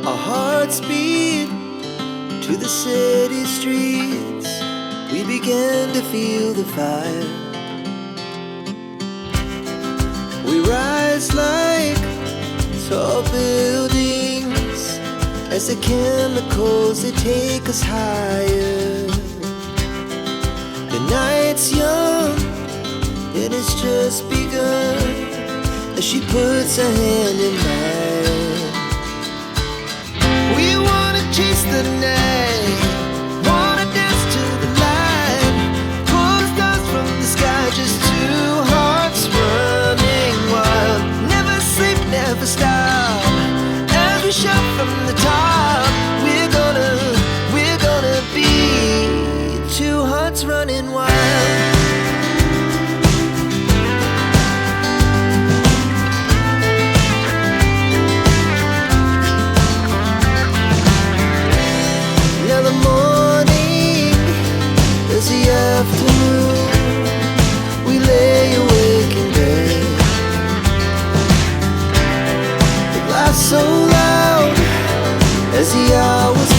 Our hearts beat to the city streets. We began to feel the fire. We rise like tall buildings as the chemicals, they take us higher. The night's young and it's just begun as she puts her hand in mine. We wanna chase the night, wanna dance to the light, pull stars from the sky, just two hearts running wild. Never sleep, never stop, as we shout from the top. We're gonna be two hearts running wild. Now the morning is the afternoon. We lay awake in bed. The laughs so loud as the hours